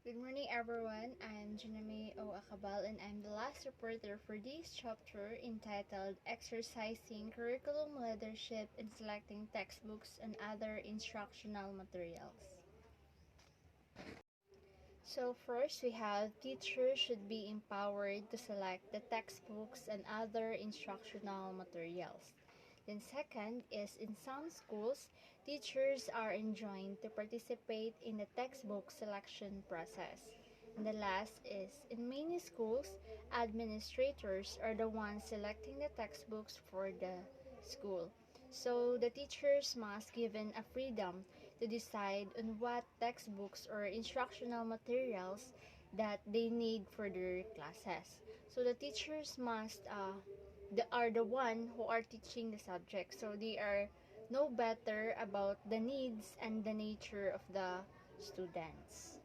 Good morning everyone, I'm Janame O. Akabal and I'm the last reporter for this chapter entitled Exercising Curriculum Leadership in Selecting Textbooks and Other Instructional Materials. So first we have teachers should be empowered to select the textbooks and other instructional materials. Then second is in some schools, teachers are enjoined to participate in the textbook selection process. And the last is in many schools, administrators are the ones selecting the textbooks for the school. So the teachers must given a freedom to decide on what textbooks or instructional materials that they need for their classes. So the teachers are the one who are teaching the subject, so they are know better about the needs and the nature of the students.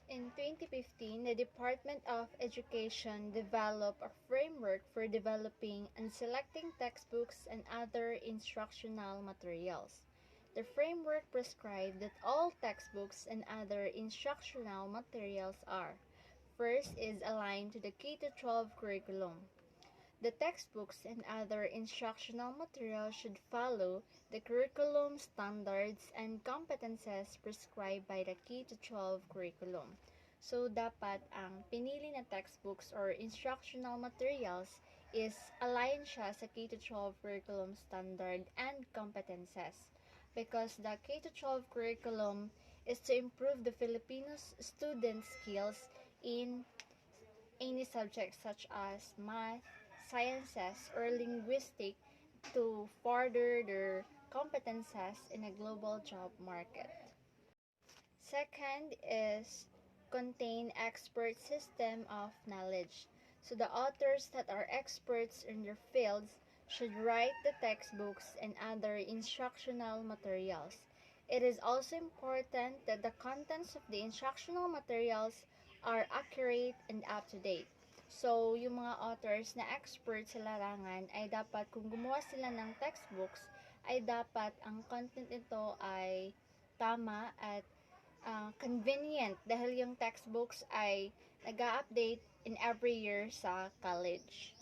In 2015, the Department of Education developed a framework for developing and selecting textbooks and other instructional materials. The framework prescribed that all textbooks and other instructional materials are: first is aligned to the K-12 curriculum. The textbooks and other instructional materials should follow the curriculum standards and competences prescribed by the K-12 curriculum. So, dapat ang pinili na textbooks or instructional materials is align siya sa K-12 curriculum standard and competences. Because the K-12 curriculum is to improve the Filipino student skills in any subject such as math, sciences, or linguistics to further their competences in a global job market. Second is contain expert system of knowledge. So the authors that are experts in their fields should write the textbooks and other instructional materials. It is also important that the contents of the instructional materials are accurate and up-to-date. So, yung mga authors na expert sa larangan ay dapat kung gumawa sila ng textbooks ay dapat ang content nito ay tama at convenient dahil yung textbooks ay nag-update in every year sa college.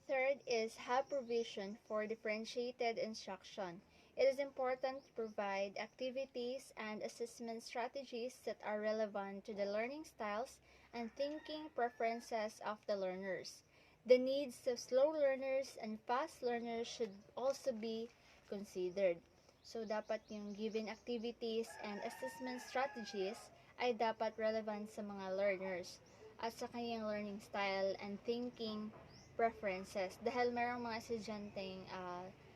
Third is have provision for differentiated instruction. It is important to provide activities and assessment strategies that are relevant to the learning styles and thinking preferences of the learners. The needs of slow learners and fast learners should also be considered. So, dapat yung given activities and assessment strategies ay dapat relevant sa mga learners at sa kanyang learning style and thinking preferences. Dahil merong mga estudyanteng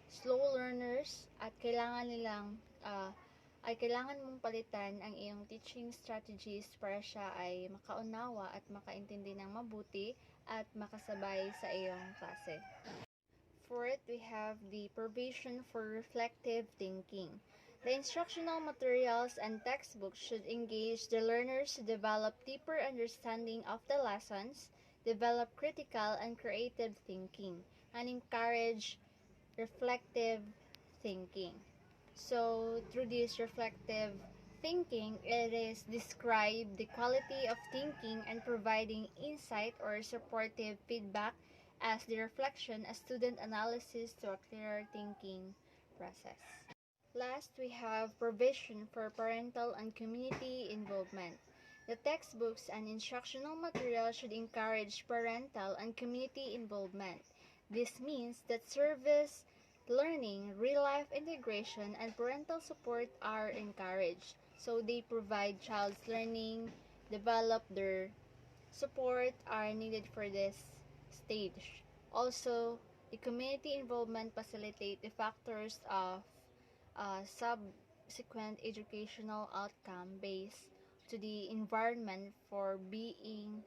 slow learners at kailangan mong palitan ang iyong teaching strategies para siya ay makaunawa at makaintindi ng mabuti at makasabay sa iyong klase. Fourth, we have the provision for reflective thinking. The instructional materials and textbooks should engage the learners to develop deeper understanding of the lessons, develop critical and creative thinking, and encourage reflective thinking. So, through this reflective thinking, it is describe the quality of thinking and providing insight or supportive feedback as the reflection as student analysis to a clearer thinking process. Last, we have provision for parental and community involvement. The textbooks and instructional materials should encourage parental and community involvement. This means that service, learning, real-life integration, and parental support are encouraged. So they provide child's learning, develop their support are needed for this stage. Also, the community involvement facilitate the factors of subsequent educational outcome based to the environment for being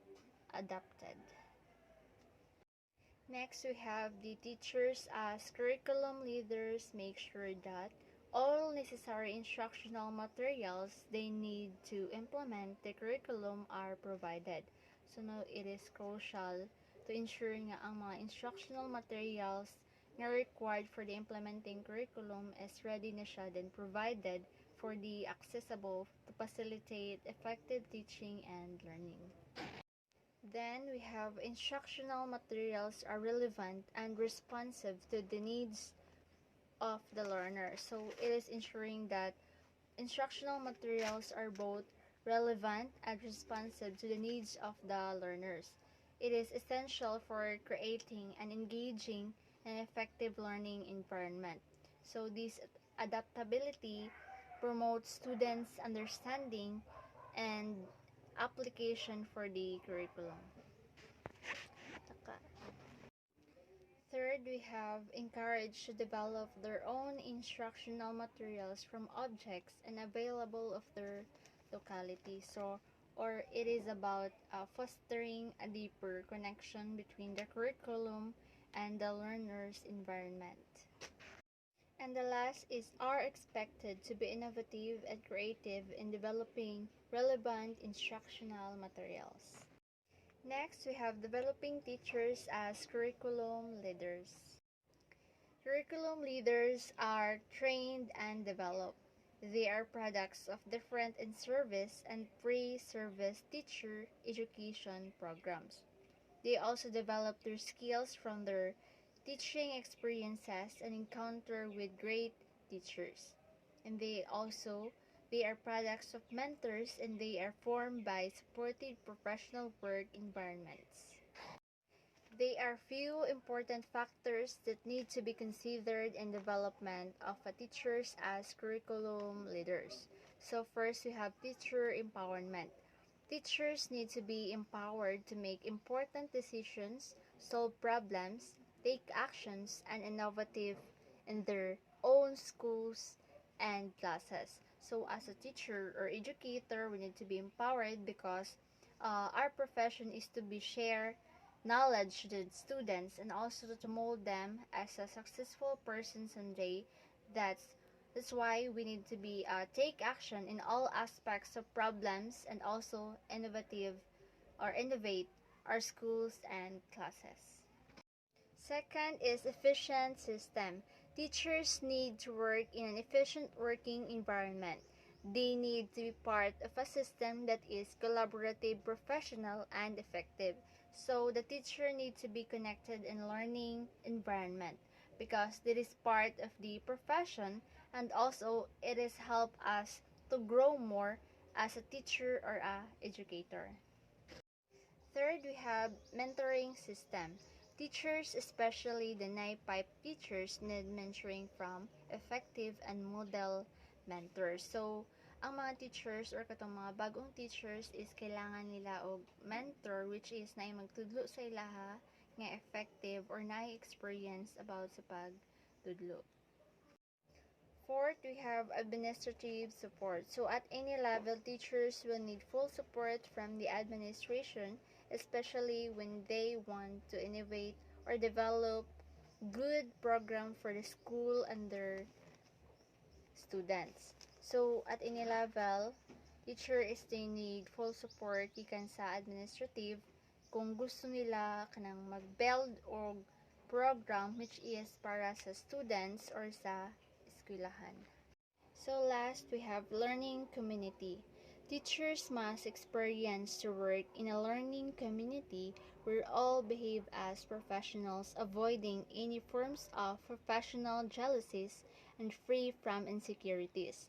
adapted. Next, we have the teachers as curriculum leaders make sure that all necessary instructional materials they need to implement the curriculum are provided. So now it is crucial to ensure nga ang mga instructional materials na required for the implementing curriculum is ready na siya then provided for the accessible to facilitate effective teaching and learning. Then we have instructional materials are relevant and responsive to the needs of the learner. So it is ensuring that instructional materials are both relevant and responsive to the needs of the learners. It is essential for creating an engaging and effective learning environment. So this adaptability promotes students' understanding and application for the curriculum. Third, we have encouraged to develop their own instructional materials from objects and available of their locality. Or it is about fostering a deeper connection between the curriculum and the learner's environment. And the last is are expected to be innovative and creative in developing relevant instructional materials. Next, we have developing teachers as curriculum leaders. Curriculum leaders are trained and developed. They are products of different in-service and pre-service teacher education programs. They also develop their skills from their teaching experiences and encounter with great teachers. And they are products of mentors and they are formed by supportive professional work environments. There are few important factors that need to be considered in development of a teachers as curriculum leaders. So first we have teacher empowerment. Teachers need to be empowered to make important decisions, solve problems, take actions, and innovative in their own schools and classes. So as a teacher or educator, we need to be empowered because our profession is to be share knowledge to the students and also to mold them as a successful person someday. That's that's why we need to be take action in all aspects of problems and also innovate our schools and classes. Second is efficient system. Teachers need to work in an efficient working environment. They need to be part of a system that is collaborative, professional, and effective. So the teacher needs to be connected in learning environment because it is part of the profession and also it is help us to grow more as a teacher or a educator. Third, we have mentoring system. Teachers, especially the NIPIPE teachers, need mentoring from effective and model mentors. So, ang mga teachers or katong mga bagong teachers is kailangan nila og mentor which is na magtudlo sa ilaha nga effective or na experience about sa pagtudlo. Fourth, we have administrative support. So at any level, teachers will need full support from the administration, especially when they want to innovate or develop good program for the school and their students. So at any level, teacher is they need full support gikan sa administrative kung gusto nila kanang mag-build og program which is para sa students or sa eskwelahan. So last, we have learning community. Teachers must experience to work in a learning community where all behave as professionals, avoiding any forms of professional jealousies and free from insecurities.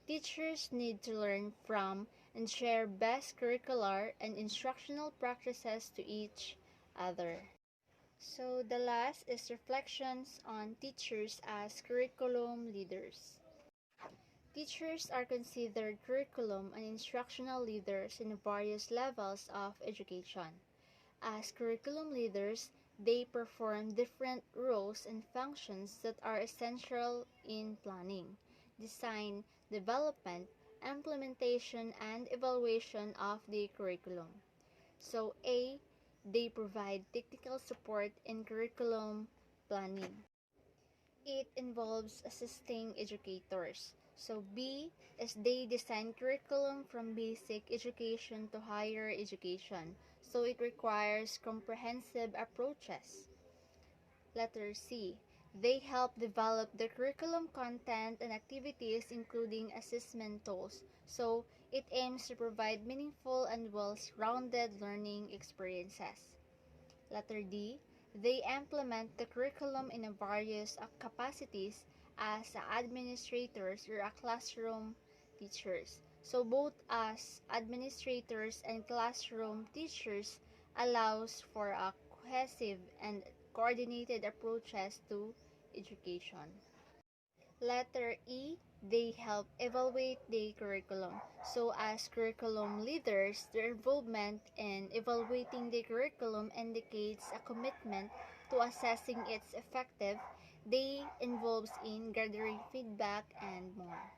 Teachers need to learn from and share best curricular and instructional practices to each other. So the last is reflections on teachers as curriculum leaders. Teachers are considered curriculum and instructional leaders in various levels of education. As curriculum leaders, they perform different roles and functions that are essential in planning, design, development, implementation, and evaluation of the curriculum. So A, they provide technical support in curriculum planning. It involves assisting educators. So B is they design curriculum from basic education to higher education. So it requires comprehensive approaches. Letter C, They help develop the curriculum content and activities including assessment tools. So, it aims to provide meaningful and well-rounded learning experiences. Letter D, they implement the curriculum in various capacities as administrators or classroom teachers. So both as administrators and classroom teachers allows for a cohesive and coordinated approaches to education. Letter E, they help evaluate the curriculum. So as curriculum leaders, their involvement in evaluating the curriculum indicates a commitment to assessing its effective. They involves in gathering feedback and more.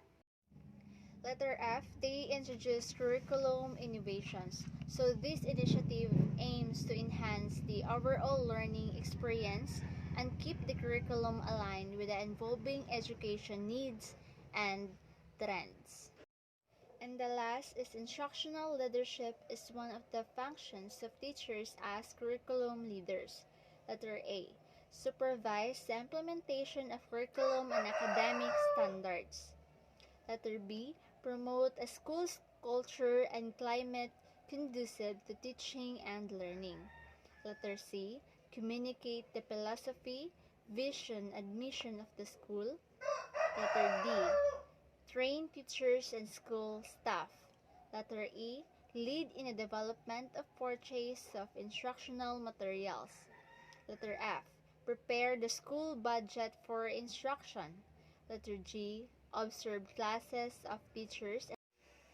Letter F, they introduce curriculum innovations. So this initiative aims to enhance the overall learning experience and keep the curriculum aligned with the evolving education needs and trends. And the last is instructional leadership is one of the functions of teachers as curriculum leaders. Letter A, supervise the implementation of curriculum and academic standards. Letter B, promote a school's culture and climate conducive to teaching and learning. Letter C, communicate the philosophy, vision, and mission of the school. Letter D, train teachers and school staff. Letter E, lead in the development of purchase of instructional materials. Letter F, prepare the school budget for instruction. Letter G, observe classes of teachers.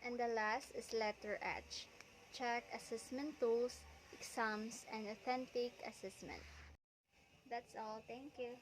And the last is letter H, check assessment tools, exams, and authentic assessment. That's all. Thank you.